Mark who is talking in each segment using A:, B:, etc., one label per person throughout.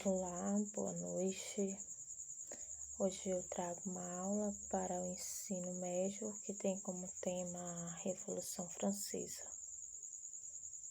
A: Olá, boa noite. Hoje eu trago uma aula para o ensino médio que tem como tema a Revolução Francesa.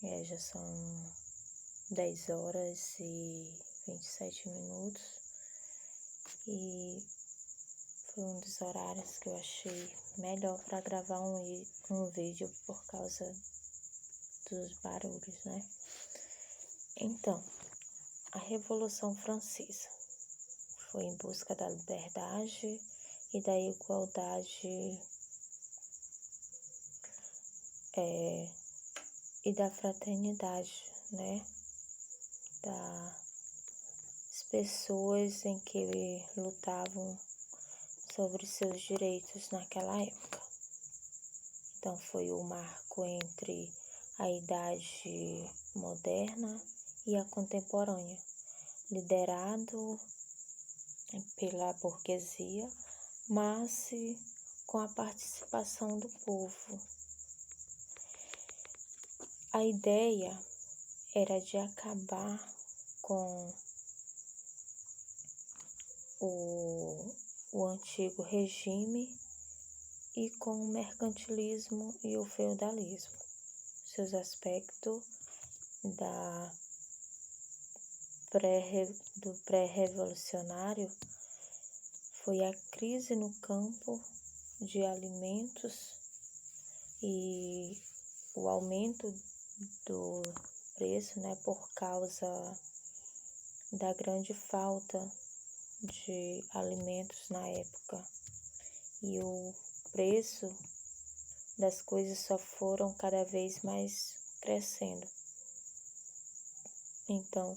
A: Já são 10 horas e 27 minutos e foi um dos horários que eu achei melhor para gravar um vídeo por causa dos barulhos, né? Então, a Revolução Francesa foi em busca da liberdade e da igualdade e da fraternidade, né? Das pessoas em que lutavam sobre seus direitos naquela época. Então foi o marco entre a idade moderna e a contemporânea, liderado pela burguesia, mas com a participação do povo. A ideia era de acabar com o antigo regime e com o mercantilismo e o feudalismo. Seus aspectos do pré-revolucionário foi a crise no campo de alimentos e o aumento do preço, né, por causa da grande falta de alimentos na época. E o preço das coisas só foram cada vez mais crescendo. Então,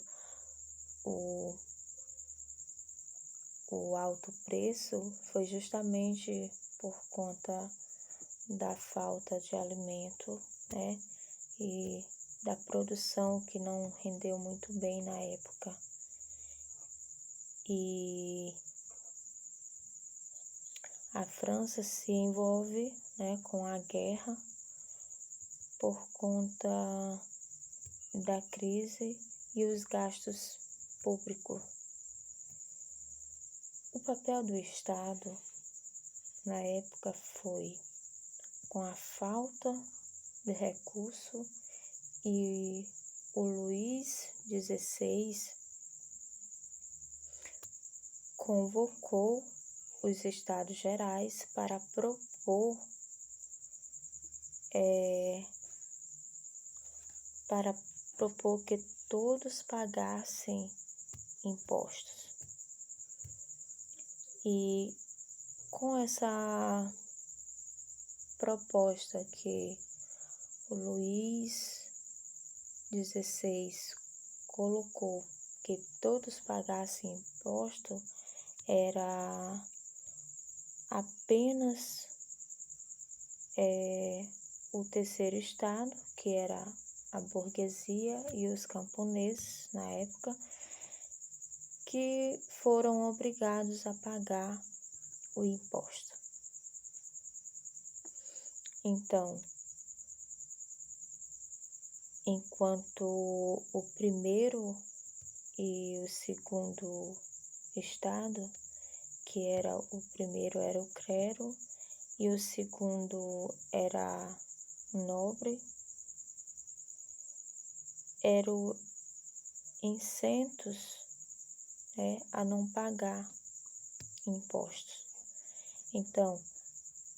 A: o alto preço foi justamente por conta da falta de alimento, né? E da produção que não rendeu muito bem na época. E a França se envolve, né, com a guerra por conta da crise e os gastos públicos. O papel do Estado na época foi, com a falta de recurso, e o Luís XVI convocou os Estados Gerais para propor que todos pagassem impostos. E com essa proposta que o Luís XVI colocou, que todos pagassem imposto, era apenas o terceiro estado, que era a burguesia e os camponeses na época, que foram obrigados a pagar o imposto. Então, enquanto o primeiro e o segundo estado, que era o primeiro era o clero e o segundo era o nobre, eram isentos, né, a não pagar impostos. Então,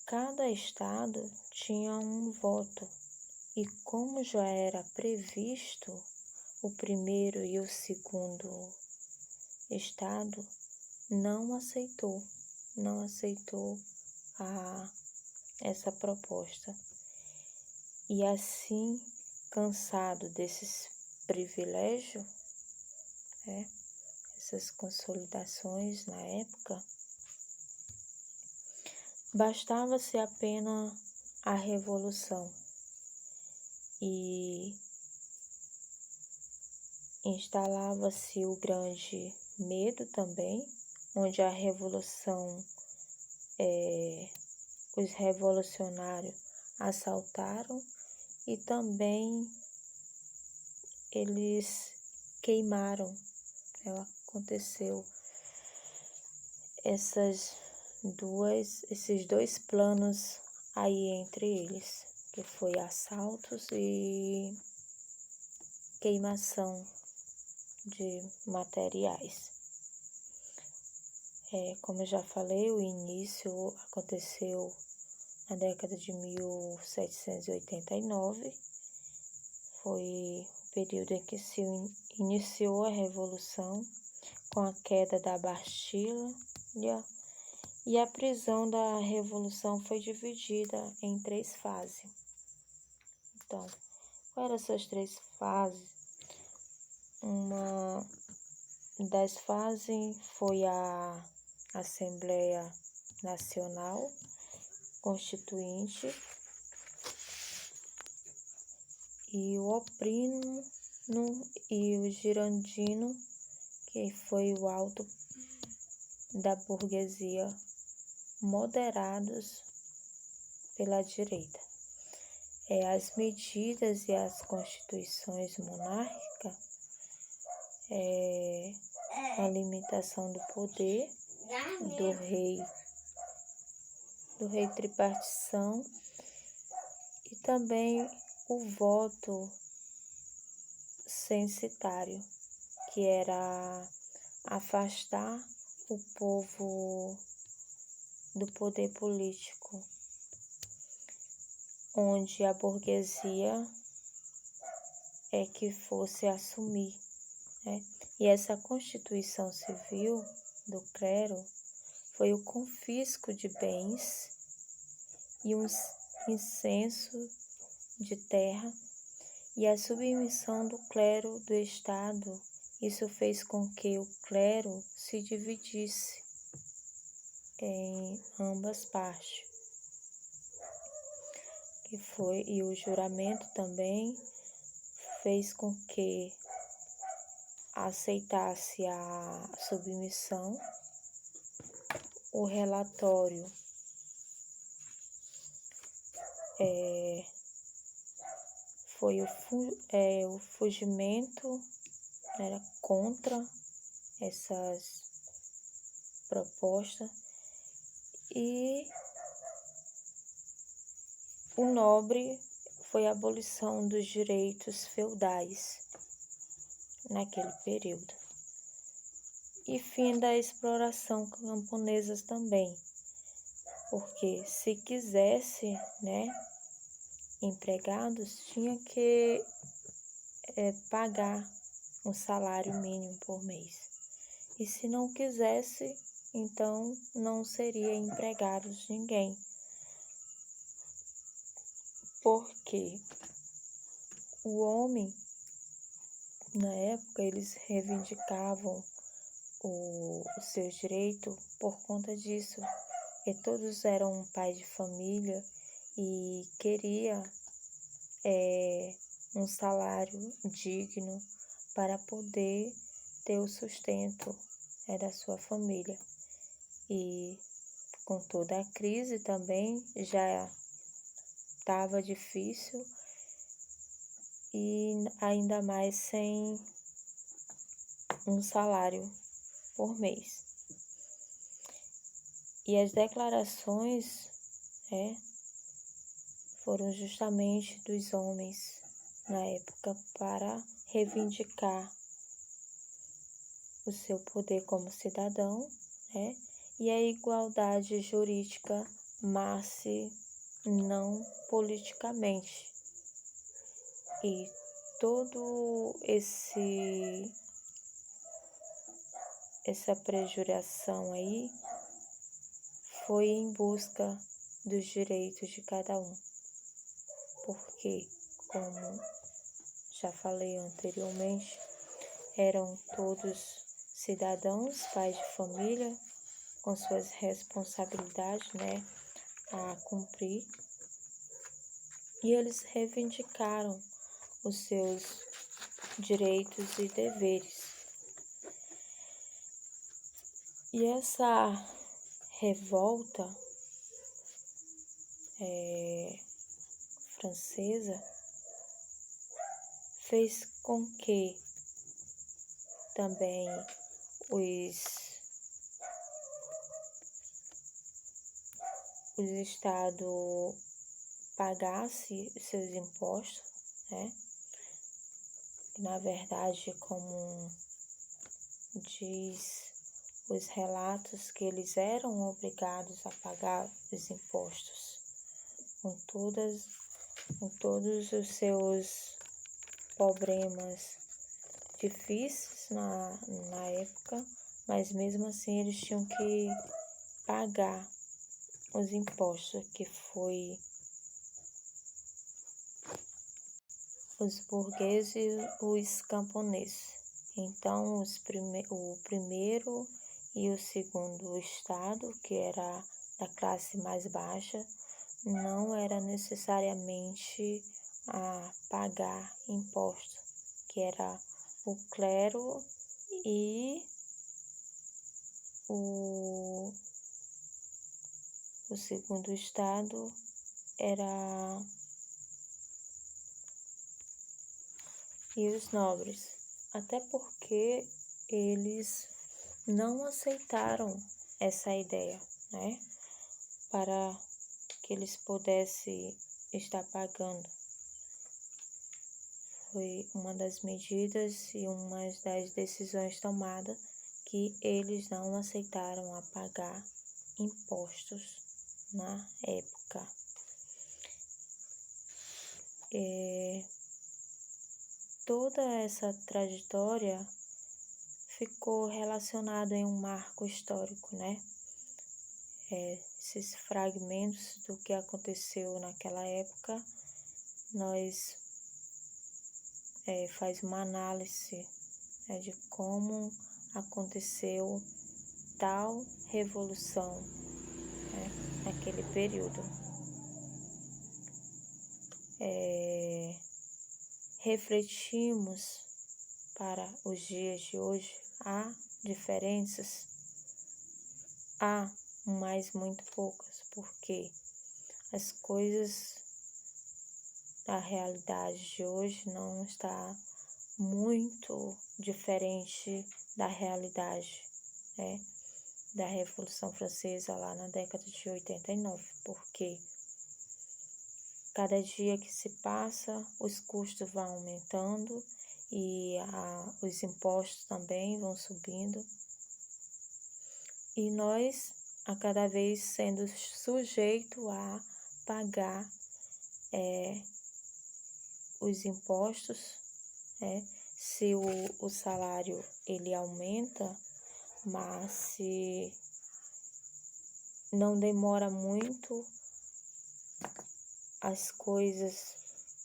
A: cada estado tinha um voto, e como já era previsto, o primeiro e o segundo estado não aceitou essa proposta. E assim, cansado desses privilégios, né, essas consolidações na época, bastava-se apenas a revolução e instalava-se o grande medo também, onde a revolução, os revolucionários assaltaram e também eles queimaram, né, aconteceu esses dois planos aí entre eles, que foi assaltos e queimação de materiais. Como eu já falei, o início aconteceu na década de 1789, foi o período em que se iniciou a Revolução, com a queda da Bastilha, e a prisão da Revolução foi dividida em 3 fases. Então, quais eram essas 3 fases? Uma das fases foi a Assembleia Nacional Constituinte e o oprino e o girondino, que foi o alto da burguesia, moderados pela direita. As medidas e as constituições monárquicas, a limitação do poder do rei tripartição, e também o voto censitário, que era afastar o povo do poder político, onde a burguesia é que fosse assumir, né? E essa Constituição Civil do clero foi o confisco de bens e um incenso de terra e a submissão do clero do Estado. Isso fez com que o clero se dividisse em ambas partes. E o juramento também fez com que aceitasse a submissão. O relatório foi o fugimento, era contra essas propostas, e o nobre foi a abolição dos direitos feudais naquele período. E fim da exploração camponesa também, porque se quisesse, empregados, tinha que pagar um salário mínimo por mês. E se não quisesse, então não seria empregado de ninguém. Porque o homem, na época, eles reivindicavam o seu direito por conta disso. E todos eram pais de família e queria um salário digno para poder ter o sustento da sua família. E com toda a crise também já estava difícil, e ainda mais sem um salário por mês. E as declarações foram justamente dos homens na época para reivindicar o seu poder como cidadão, e a igualdade jurídica, mas não politicamente. E todo essa prejuração aí foi em busca dos direitos de cada um. Porque, como já falei anteriormente, eram todos cidadãos, pais de família, com suas responsabilidades, a cumprir. E eles reivindicaram os seus direitos e deveres. E essa revolta francesa fez com que também o Estado pagasse seus impostos, né? Na verdade, como diz os relatos, que eles eram obrigados a pagar os impostos com todos os seus problemas difíceis na época, mas mesmo assim eles tinham que pagar os impostos, que foi os burgueses e os camponeses. Então, o primeiro e o segundo estado, que era da classe mais baixa, não era necessariamente a pagar imposto, que era o clero e o segundo estado era e os nobres, até porque eles não aceitaram essa ideia, né, para que eles pudessem estar pagando. Foi uma das medidas e uma das decisões tomadas, que eles não aceitaram a pagar impostos na época. Toda essa trajetória ficou relacionada em um marco histórico, né? Esses fragmentos do que aconteceu naquela época, nós faz uma análise, né, de como aconteceu tal revolução, né, naquele período. Refletimos para os dias de hoje, há diferenças? Há, mas muito poucas, porque as coisas da realidade de hoje não está muito diferente da realidade, né, da Revolução Francesa lá na década de 89, porque cada dia que se passa, os custos vão aumentando e os impostos também vão subindo. E nós, a cada vez sendo sujeito a pagar os impostos, né? Se o salário ele aumenta, mas se não demora muito, as coisas,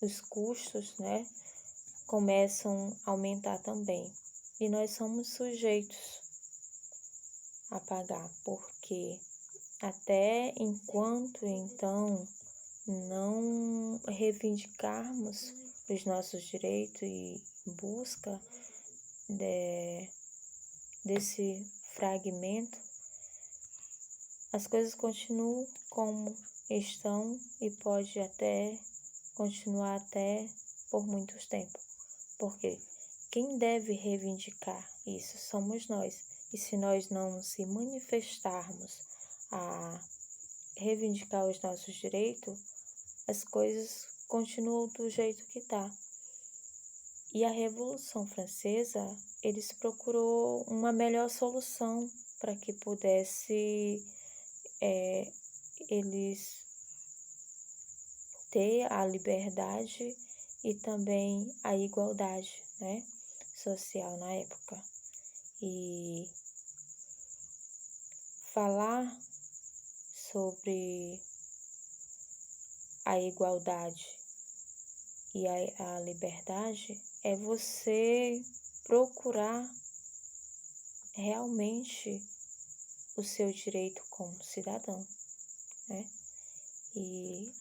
A: os custos, né, começam a aumentar também. E nós somos sujeitos a pagar, porque até enquanto então não reivindicarmos os nossos direitos e busca desse fragmento, as coisas continuam como estão e pode até continuar até por muito tempo, porque quem deve reivindicar isso somos nós, e se nós não se manifestarmos a reivindicar os nossos direitos, as coisas continuam do jeito que está. E a Revolução Francesa, eles procurou uma melhor solução para que pudesse eles ter a liberdade e também a igualdade, né, social na época. E falar sobre a igualdade e a liberdade é você procurar realmente o seu direito como cidadão, né? E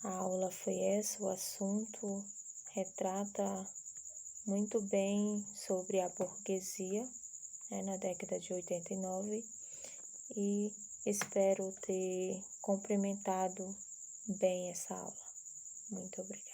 A: a aula foi essa, o assunto retrata muito bem sobre a burguesia, né, na década de 89, e espero ter complementado bem essa aula. Muito obrigada.